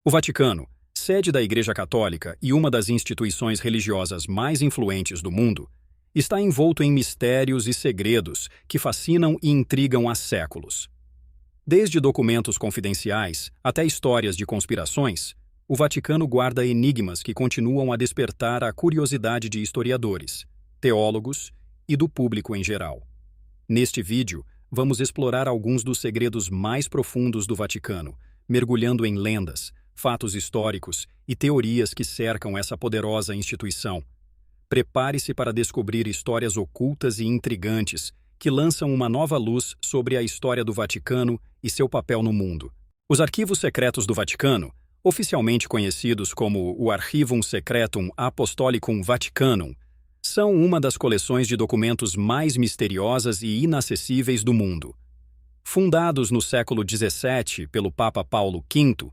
O Vaticano, sede da Igreja Católica e uma das instituições religiosas mais influentes do mundo, está envolto em mistérios e segredos que fascinam e intrigam há séculos. Desde documentos confidenciais até histórias de conspirações, o Vaticano guarda enigmas que continuam a despertar a curiosidade de historiadores, teólogos e do público em geral. Neste vídeo, vamos explorar alguns dos segredos mais profundos do Vaticano, mergulhando em lendas, fatos históricos e teorias que cercam essa poderosa instituição. Prepare-se para descobrir histórias ocultas e intrigantes que lançam uma nova luz sobre a história do Vaticano e seu papel no mundo. Os arquivos secretos do Vaticano, oficialmente conhecidos como o Archivum Secretum Apostolicum Vaticanum, são uma das coleções de documentos mais misteriosas e inacessíveis do mundo. Fundados no século XVII pelo Papa Paulo V,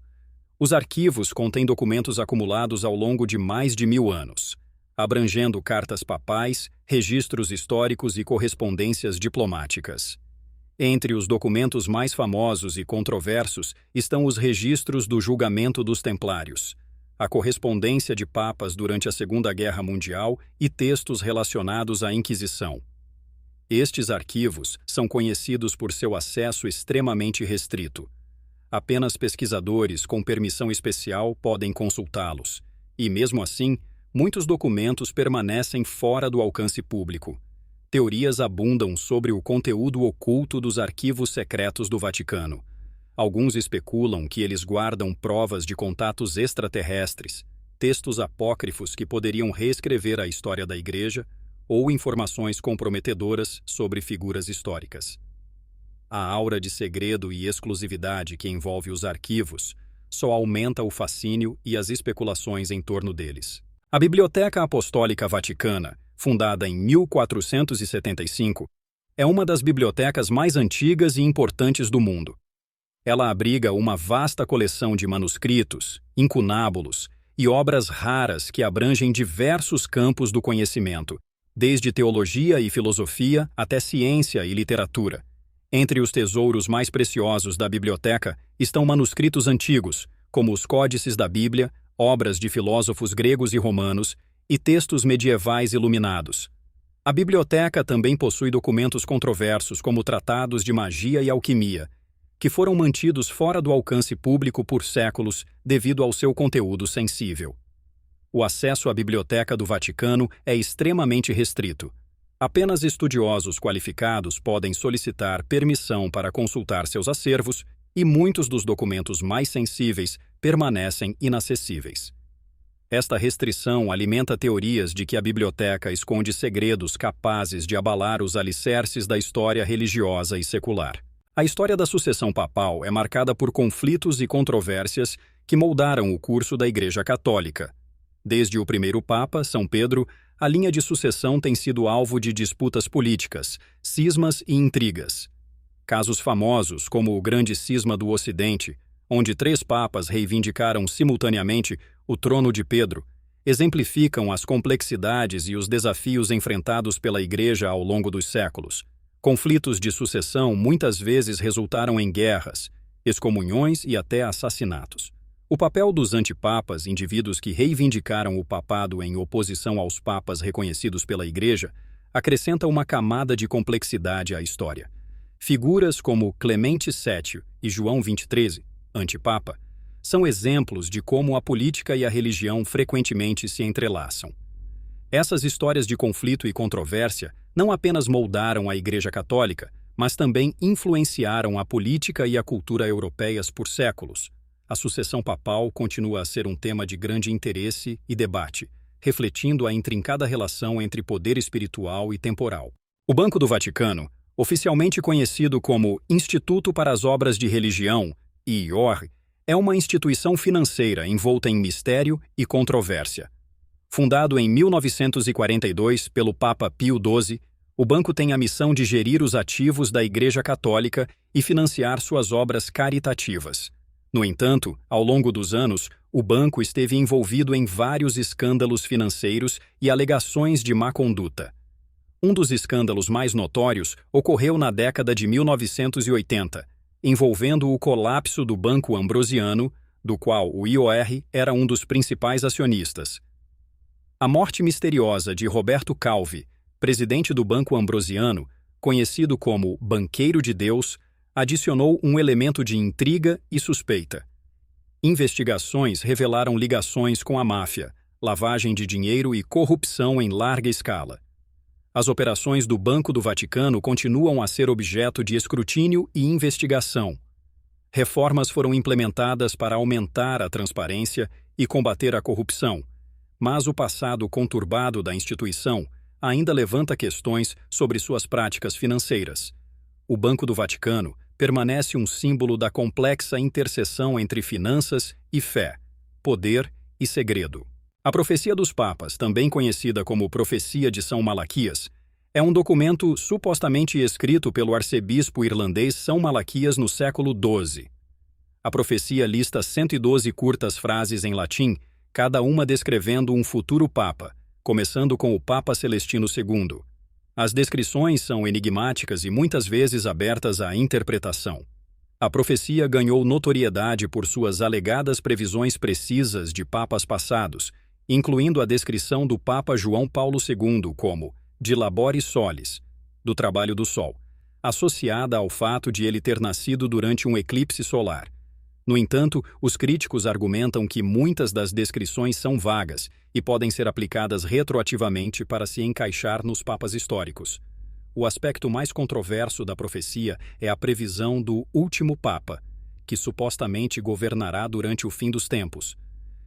os arquivos contêm documentos acumulados ao longo de mais de 1000 anos, abrangendo cartas papais, registros históricos e correspondências diplomáticas. Entre os documentos mais famosos e controversos estão os registros do julgamento dos Templários, a correspondência de papas durante a Segunda Guerra Mundial e textos relacionados à Inquisição. Estes arquivos são conhecidos por seu acesso extremamente restrito. Apenas pesquisadores com permissão especial podem consultá-los, e mesmo assim, muitos documentos permanecem fora do alcance público. Teorias abundam sobre o conteúdo oculto dos arquivos secretos do Vaticano. Alguns especulam que eles guardam provas de contatos extraterrestres, textos apócrifos que poderiam reescrever a história da Igreja ou informações comprometedoras sobre figuras históricas. A aura de segredo e exclusividade que envolve os arquivos só aumenta o fascínio e as especulações em torno deles. A Biblioteca Apostólica Vaticana, fundada em 1475, é uma das bibliotecas mais antigas e importantes do mundo. Ela abriga uma vasta coleção de manuscritos, incunábulos e obras raras que abrangem diversos campos do conhecimento, desde teologia e filosofia até ciência e literatura. Entre os tesouros mais preciosos da biblioteca estão manuscritos antigos, como os códices da Bíblia, obras de filósofos gregos e romanos e textos medievais iluminados. A biblioteca também possui documentos controversos, como tratados de magia e alquimia, que foram mantidos fora do alcance público por séculos devido ao seu conteúdo sensível. O acesso à Biblioteca do Vaticano é extremamente restrito. Apenas estudiosos qualificados podem solicitar permissão para consultar seus acervos e muitos dos documentos mais sensíveis permanecem inacessíveis. Esta restrição alimenta teorias de que a biblioteca esconde segredos capazes de abalar os alicerces da história religiosa e secular. A história da sucessão papal é marcada por conflitos e controvérsias que moldaram o curso da Igreja Católica. Desde o primeiro Papa, São Pedro, a linha de sucessão tem sido alvo de disputas políticas, cismas e intrigas. Casos famosos, como o Grande Cisma do Ocidente, onde 3 papas reivindicaram simultaneamente o trono de Pedro, exemplificam as complexidades e os desafios enfrentados pela Igreja ao longo dos séculos. Conflitos de sucessão muitas vezes resultaram em guerras, excomunhões e até assassinatos. O papel dos antipapas, indivíduos que reivindicaram o papado em oposição aos papas reconhecidos pela Igreja, acrescenta uma camada de complexidade à história. Figuras como Clemente VII e João XXIII, antipapa, são exemplos de como a política e a religião frequentemente se entrelaçam. Essas histórias de conflito e controvérsia não apenas moldaram a Igreja Católica, mas também influenciaram a política e a cultura europeias por séculos. A sucessão papal continua a ser um tema de grande interesse e debate, refletindo a intrincada relação entre poder espiritual e temporal. O Banco do Vaticano, oficialmente conhecido como Instituto para as Obras de Religião, IOR, é uma instituição financeira envolta em mistério e controvérsia. Fundado em 1942 pelo Papa Pio XII, o banco tem a missão de gerir os ativos da Igreja Católica e financiar suas obras caritativas. No entanto, ao longo dos anos, o banco esteve envolvido em vários escândalos financeiros e alegações de má conduta. Um dos escândalos mais notórios ocorreu na década de 1980, envolvendo o colapso do Banco Ambrosiano, do qual o IOR era um dos principais acionistas. A morte misteriosa de Roberto Calvi, presidente do Banco Ambrosiano, conhecido como Banqueiro de Deus, adicionou um elemento de intriga e suspeita. Investigações revelaram ligações com a máfia, lavagem de dinheiro e corrupção em larga escala. As operações do Banco do Vaticano continuam a ser objeto de escrutínio e investigação. Reformas foram implementadas para aumentar a transparência e combater a corrupção, mas o passado conturbado da instituição ainda levanta questões sobre suas práticas financeiras. O Banco do Vaticano permanece um símbolo da complexa interseção entre finanças e fé, poder e segredo. A Profecia dos Papas, também conhecida como Profecia de São Malaquias, é um documento supostamente escrito pelo arcebispo irlandês São Malaquias no século XII. A profecia lista 112 curtas frases em latim, cada uma descrevendo um futuro papa, começando com o Papa Celestino II. As descrições são enigmáticas e muitas vezes abertas à interpretação. A profecia ganhou notoriedade por suas alegadas previsões precisas de papas passados, incluindo a descrição do Papa João Paulo II como de laboris solis, do trabalho do sol, associada ao fato de ele ter nascido durante um eclipse solar. No entanto, os críticos argumentam que muitas das descrições são vagas e podem ser aplicadas retroativamente para se encaixar nos papas históricos. O aspecto mais controverso da profecia é a previsão do último papa, que supostamente governará durante o fim dos tempos.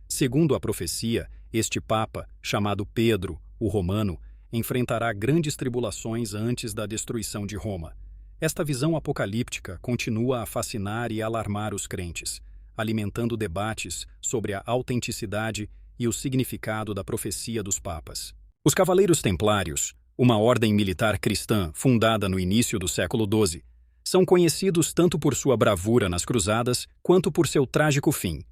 Segundo a profecia, este papa, chamado Pedro, o Romano, enfrentará grandes tribulações antes da destruição de Roma. Esta visão apocalíptica continua a fascinar e alarmar os crentes, alimentando debates sobre a autenticidade e o significado da profecia dos papas. Os Cavaleiros Templários, uma ordem militar cristã fundada no início do século XII, são conhecidos tanto por sua bravura nas cruzadas quanto por seu trágico fim.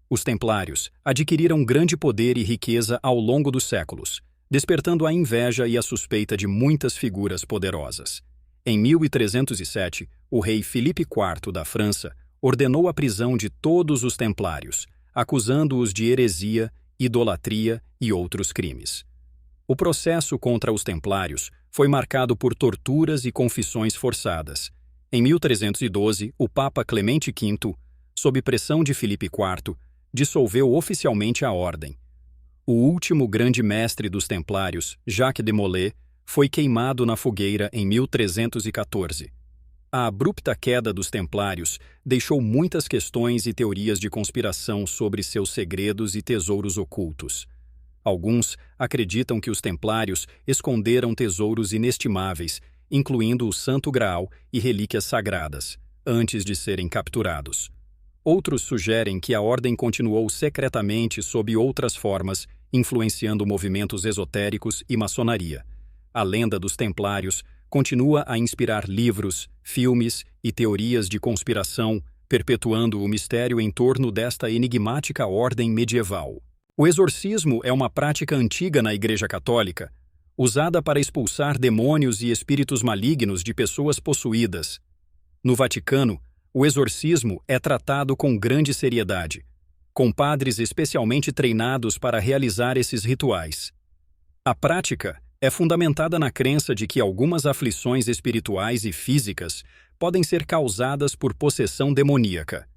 Os Templários adquiriram grande poder e riqueza ao longo dos séculos, despertando a inveja e a suspeita de muitas figuras poderosas. Em 1307, o rei Filipe IV da França ordenou a prisão de todos os templários, acusando-os de heresia, idolatria e outros crimes. O processo contra os templários foi marcado por torturas e confissões forçadas. Em 1312, o Papa Clemente V, sob pressão de Filipe IV, dissolveu oficialmente a ordem. O último grande mestre dos templários, Jacques de Molay, foi queimado na fogueira em 1314. A abrupta queda dos templários deixou muitas questões e teorias de conspiração sobre seus segredos e tesouros ocultos. Alguns acreditam que os templários esconderam tesouros inestimáveis, incluindo o Santo Graal e relíquias sagradas, antes de serem capturados. Outros sugerem que a ordem continuou secretamente sob outras formas, influenciando movimentos esotéricos e maçonaria. A lenda dos templários continua a inspirar livros, filmes e teorias de conspiração, perpetuando o mistério em torno desta enigmática ordem medieval. O exorcismo é uma prática antiga na Igreja Católica, usada para expulsar demônios e espíritos malignos de pessoas possuídas. No Vaticano, o exorcismo é tratado com grande seriedade, com padres especialmente treinados para realizar esses rituais. A prática é fundamentada na crença de que algumas aflições espirituais e físicas podem ser causadas por possessão demoníaca.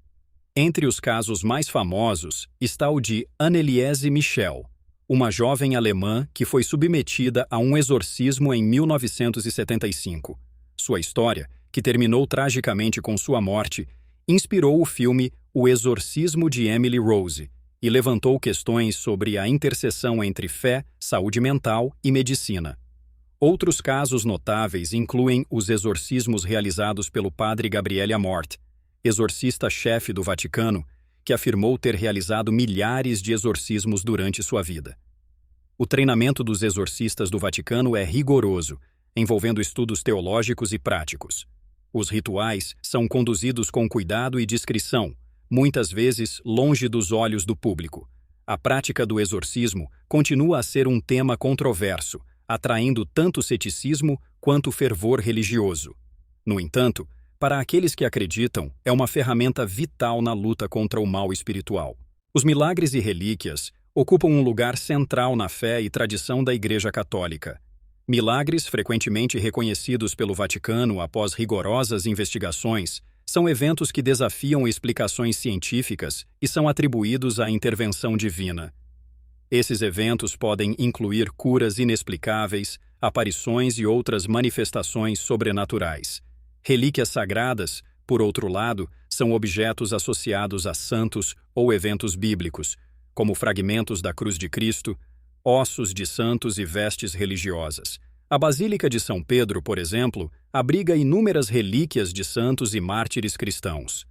Entre os casos mais famosos está o de Anneliese Michel, uma jovem alemã que foi submetida a um exorcismo em 1975. Sua história, que terminou tragicamente com sua morte, inspirou o filme O Exorcismo de Emily Rose e levantou questões sobre a interseção entre fé, saúde mental e medicina. Outros casos notáveis incluem os exorcismos realizados pelo padre Gabriele Amort, exorcista-chefe do Vaticano, que afirmou ter realizado milhares de exorcismos durante sua vida. O treinamento dos exorcistas do Vaticano é rigoroso, envolvendo estudos teológicos e práticos. Os rituais são conduzidos com cuidado e discrição, muitas vezes longe dos olhos do público. A prática do exorcismo continua a ser um tema controverso, atraindo tanto ceticismo quanto fervor religioso. No entanto, para aqueles que acreditam, é uma ferramenta vital na luta contra o mal espiritual. Os milagres e relíquias ocupam um lugar central na fé e tradição da Igreja Católica. Milagres, frequentemente reconhecidos pelo Vaticano após rigorosas investigações, são eventos que desafiam explicações científicas e são atribuídos à intervenção divina. Esses eventos podem incluir curas inexplicáveis, aparições e outras manifestações sobrenaturais. Relíquias sagradas, por outro lado, são objetos associados a santos ou eventos bíblicos, como fragmentos da cruz de Cristo, ossos de santos e vestes religiosas. A Basílica de São Pedro, por exemplo, abriga inúmeras relíquias de santos e mártires cristãos.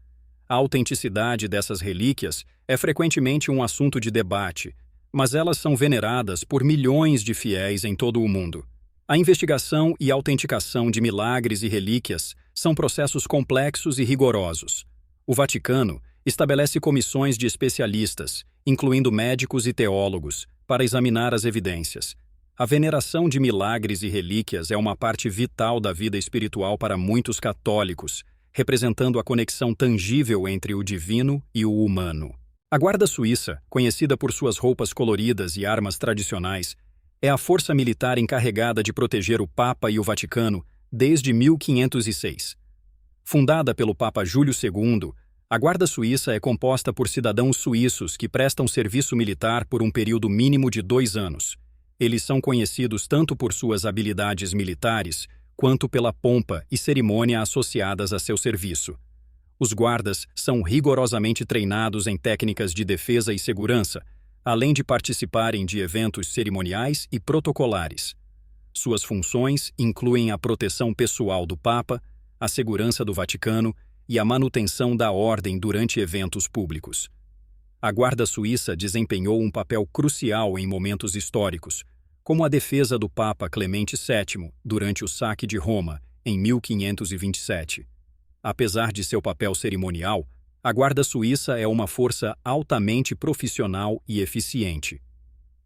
A autenticidade dessas relíquias é frequentemente um assunto de debate, mas elas são veneradas por milhões de fiéis em todo o mundo. A investigação e autenticação de milagres e relíquias são processos complexos e rigorosos. O Vaticano estabelece comissões de especialistas, incluindo médicos e teólogos, para examinar as evidências. A veneração de milagres e relíquias é uma parte vital da vida espiritual para muitos católicos, representando a conexão tangível entre o divino e o humano. A Guarda Suíça, conhecida por suas roupas coloridas e armas tradicionais, é a força militar encarregada de proteger o Papa e o Vaticano desde 1506. Fundada pelo Papa Júlio II, a Guarda Suíça é composta por cidadãos suíços que prestam serviço militar por um período mínimo de 2 anos. Eles são conhecidos tanto por suas habilidades militares quanto pela pompa e cerimônia associadas a seu serviço. Os guardas são rigorosamente treinados em técnicas de defesa e segurança, além de participarem de eventos cerimoniais e protocolares. Suas funções incluem a proteção pessoal do Papa, a segurança do Vaticano e a manutenção da ordem durante eventos públicos. A Guarda Suíça desempenhou um papel crucial em momentos históricos, como a defesa do Papa Clemente VII durante o saque de Roma, em 1527. Apesar de seu papel cerimonial, a Guarda Suíça é uma força altamente profissional e eficiente.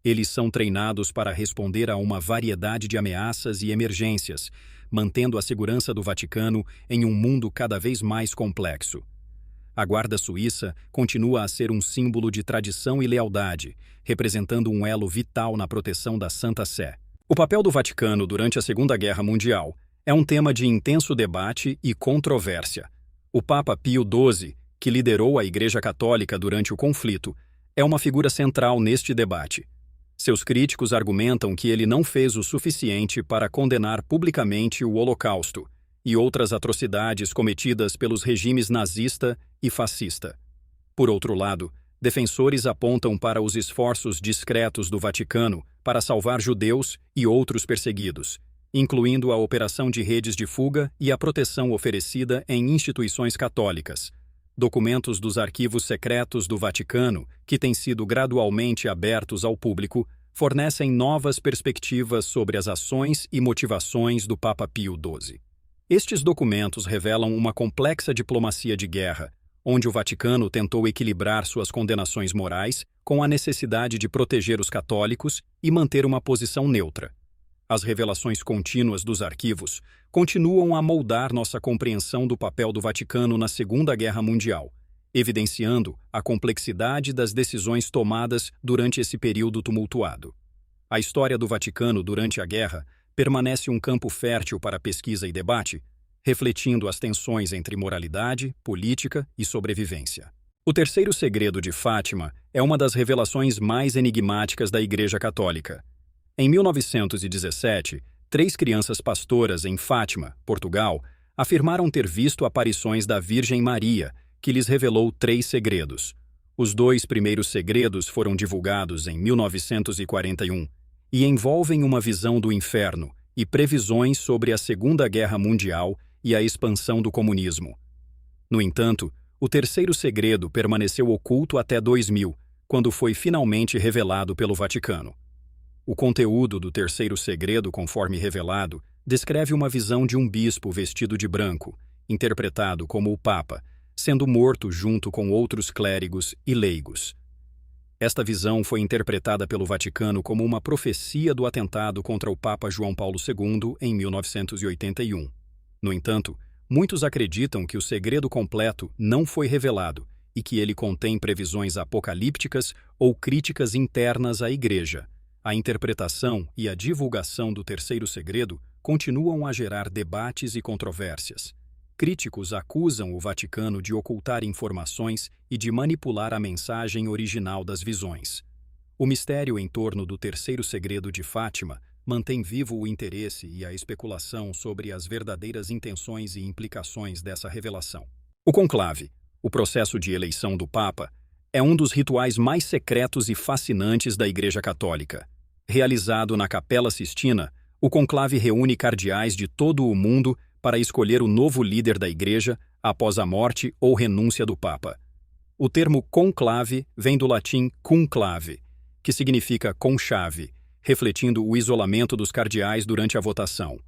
Eles são treinados para responder a uma variedade de ameaças e emergências, mantendo a segurança do Vaticano em um mundo cada vez mais complexo. A Guarda Suíça continua a ser um símbolo de tradição e lealdade, representando um elo vital na proteção da Santa Sé. O papel do Vaticano durante a Segunda Guerra Mundial é um tema de intenso debate e controvérsia. O Papa Pio XII, que liderou a Igreja Católica durante o conflito, é uma figura central neste debate. Seus críticos argumentam que ele não fez o suficiente para condenar publicamente o Holocausto e outras atrocidades cometidas pelos regimes nazista e fascista. Por outro lado, defensores apontam para os esforços discretos do Vaticano para salvar judeus e outros perseguidos, incluindo a operação de redes de fuga e a proteção oferecida em instituições católicas. Documentos dos arquivos secretos do Vaticano, que têm sido gradualmente abertos ao público, fornecem novas perspectivas sobre as ações e motivações do Papa Pio XII. Estes documentos revelam uma complexa diplomacia de guerra, onde o Vaticano tentou equilibrar suas condenações morais com a necessidade de proteger os católicos e manter uma posição neutra. As revelações contínuas dos arquivos continuam a moldar nossa compreensão do papel do Vaticano na Segunda Guerra Mundial, evidenciando a complexidade das decisões tomadas durante esse período tumultuado. A história do Vaticano durante a guerra permanece um campo fértil para pesquisa e debate, refletindo as tensões entre moralidade, política e sobrevivência. O terceiro segredo de Fátima é uma das revelações mais enigmáticas da Igreja Católica. Em 1917, 3 crianças pastoras em Fátima, Portugal, afirmaram ter visto aparições da Virgem Maria, que lhes revelou 3 segredos. Os 2 primeiros segredos foram divulgados em 1941 e envolvem uma visão do inferno e previsões sobre a Segunda Guerra Mundial e a expansão do comunismo. No entanto, o terceiro segredo permaneceu oculto até 2000, quando foi finalmente revelado pelo Vaticano. O conteúdo do terceiro segredo, conforme revelado, descreve uma visão de um bispo vestido de branco, interpretado como o Papa, sendo morto junto com outros clérigos e leigos. Esta visão foi interpretada pelo Vaticano como uma profecia do atentado contra o Papa João Paulo II em 1981. No entanto, muitos acreditam que o segredo completo não foi revelado e que ele contém previsões apocalípticas ou críticas internas à Igreja. A interpretação e a divulgação do terceiro segredo continuam a gerar debates e controvérsias. Críticos acusam o Vaticano de ocultar informações e de manipular a mensagem original das visões. O mistério em torno do terceiro segredo de Fátima mantém vivo o interesse e a especulação sobre as verdadeiras intenções e implicações dessa revelação. O conclave, o processo de eleição do Papa, é um dos rituais mais secretos e fascinantes da Igreja Católica. Realizado na Capela Sistina, o conclave reúne cardeais de todo o mundo para escolher o novo líder da Igreja após a morte ou renúncia do Papa. O termo conclave vem do latim conclave, que significa conchave, refletindo o isolamento dos cardeais durante a votação.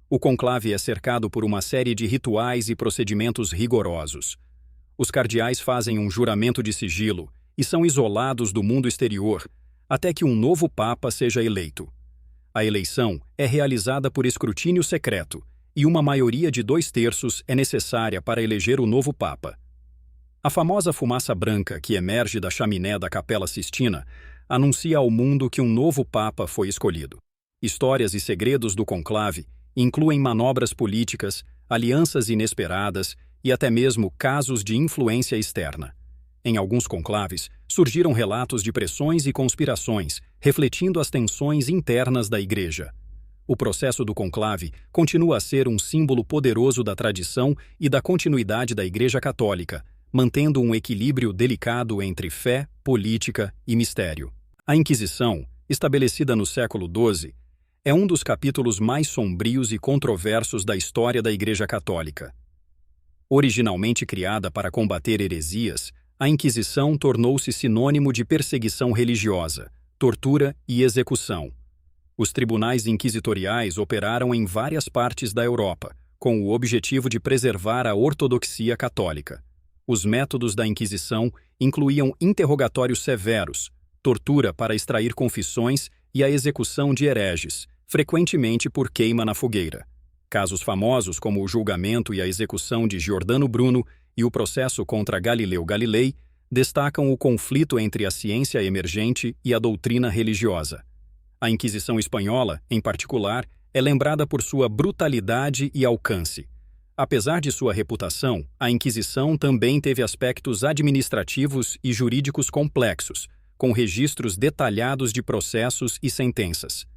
O conclave é cercado por uma série de rituais e procedimentos rigorosos. Os cardeais fazem um juramento de sigilo e são isolados do mundo exterior até que um novo Papa seja eleito. A eleição é realizada por escrutínio secreto e uma maioria de 2/3 é necessária para eleger o novo Papa. A famosa fumaça branca que emerge da chaminé da Capela Sistina anuncia ao mundo que um novo Papa foi escolhido. Histórias e segredos do conclave incluem manobras políticas, alianças inesperadas e até mesmo casos de influência externa. Em alguns conclaves, surgiram relatos de pressões e conspirações, refletindo as tensões internas da Igreja. O processo do conclave continua a ser um símbolo poderoso da tradição e da continuidade da Igreja Católica, mantendo um equilíbrio delicado entre fé, política e mistério. A Inquisição, estabelecida no século XII, é um dos capítulos mais sombrios e controversos da história da Igreja Católica. Originalmente criada para combater heresias, a Inquisição tornou-se sinônimo de perseguição religiosa, tortura e execução. Os tribunais inquisitoriais operaram em várias partes da Europa, com o objetivo de preservar a ortodoxia católica. Os métodos da Inquisição incluíam interrogatórios severos, tortura para extrair confissões e a execução de hereges, frequentemente por queima na fogueira. Casos famosos como o julgamento e a execução de Giordano Bruno e o processo contra Galileu Galilei destacam o conflito entre a ciência emergente e a doutrina religiosa. A Inquisição espanhola, em particular, é lembrada por sua brutalidade e alcance. Apesar de sua reputação, a Inquisição também teve aspectos administrativos e jurídicos complexos, com registros detalhados de processos e sentenças.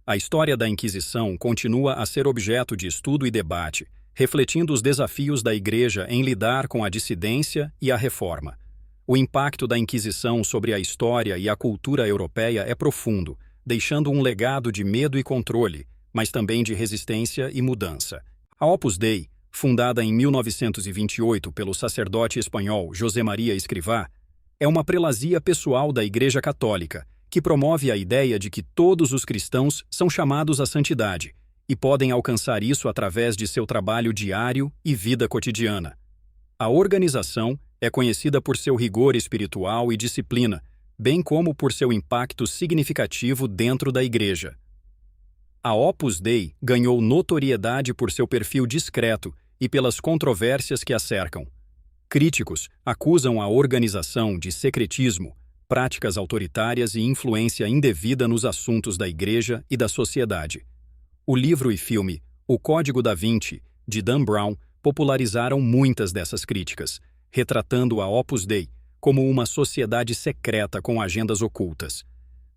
A história da Inquisição continua a ser objeto de estudo e debate, refletindo os desafios da Igreja em lidar com a dissidência e a reforma. O impacto da Inquisição sobre a história e a cultura europeia é profundo, deixando um legado de medo e controle, mas também de resistência e mudança. A Opus Dei, fundada em 1928 pelo sacerdote espanhol José Maria Escrivá, é uma prelazia pessoal da Igreja Católica, que promove a ideia de que todos os cristãos são chamados à santidade e podem alcançar isso através de seu trabalho diário e vida cotidiana. A organização é conhecida por seu rigor espiritual e disciplina, bem como por seu impacto significativo dentro da Igreja. A Opus Dei ganhou notoriedade por seu perfil discreto e pelas controvérsias que a cercam. Críticos acusam a organização de secretismo, práticas autoritárias e influência indevida nos assuntos da Igreja e da sociedade. O livro e filme O Código da Vinci, de Dan Brown, popularizaram muitas dessas críticas, retratando a Opus Dei como uma sociedade secreta com agendas ocultas.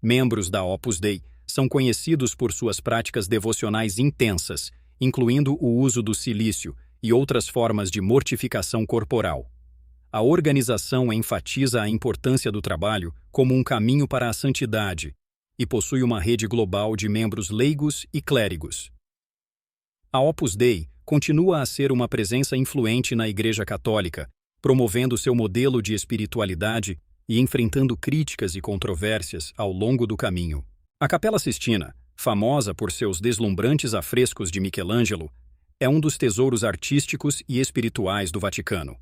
Membros da Opus Dei são conhecidos por suas práticas devocionais intensas, incluindo o uso do silício e outras formas de mortificação corporal. A organização enfatiza a importância do trabalho como um caminho para a santidade e possui uma rede global de membros leigos e clérigos. A Opus Dei continua a ser uma presença influente na Igreja Católica, promovendo seu modelo de espiritualidade e enfrentando críticas e controvérsias ao longo do caminho. A Capela Sistina, famosa por seus deslumbrantes afrescos de Michelangelo, é um dos tesouros artísticos e espirituais do Vaticano.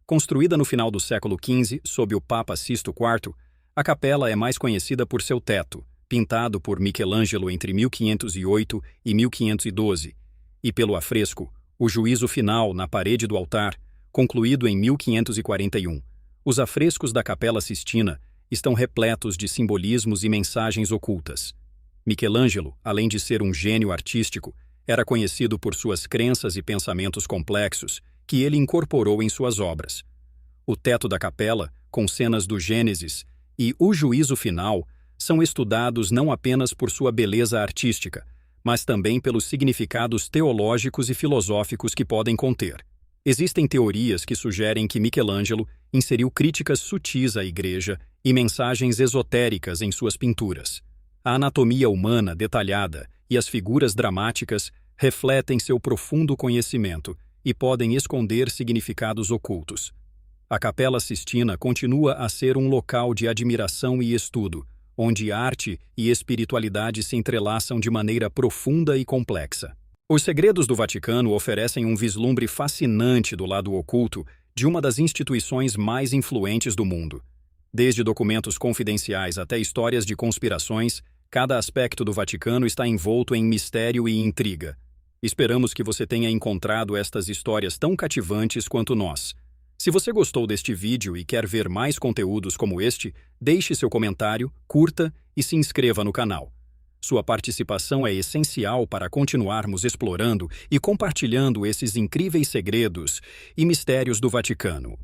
Construída no final do século XV sob o Papa Sisto IV, a capela é mais conhecida por seu teto, pintado por Michelangelo entre 1508 e 1512, e pelo afresco O juízo final na parede do altar, concluído em 1541. Os afrescos da Capela Sistina estão repletos de simbolismos e mensagens ocultas. Michelangelo, além de ser um gênio artístico, era conhecido por suas crenças e pensamentos complexos, que ele incorporou em suas obras. O teto da capela, com cenas do Gênesis, e o juízo final são estudados não apenas por sua beleza artística, mas também pelos significados teológicos e filosóficos que podem conter. Existem teorias que sugerem que Michelangelo inseriu críticas sutis à Igreja e mensagens esotéricas em suas pinturas. A anatomia humana detalhada e as figuras dramáticas refletem seu profundo conhecimento e podem esconder significados ocultos. A Capela Sistina continua a ser um local de admiração e estudo, onde arte e espiritualidade se entrelaçam de maneira profunda e complexa. Os segredos do Vaticano oferecem um vislumbre fascinante do lado oculto de uma das instituições mais influentes do mundo. Desde documentos confidenciais até histórias de conspirações, cada aspecto do Vaticano está envolto em mistério e intriga. Esperamos que você tenha encontrado estas histórias tão cativantes quanto nós. Se você gostou deste vídeo e quer ver mais conteúdos como este, deixe seu comentário, curta e se inscreva no canal. Sua participação é essencial para continuarmos explorando e compartilhando esses incríveis segredos e mistérios do Vaticano.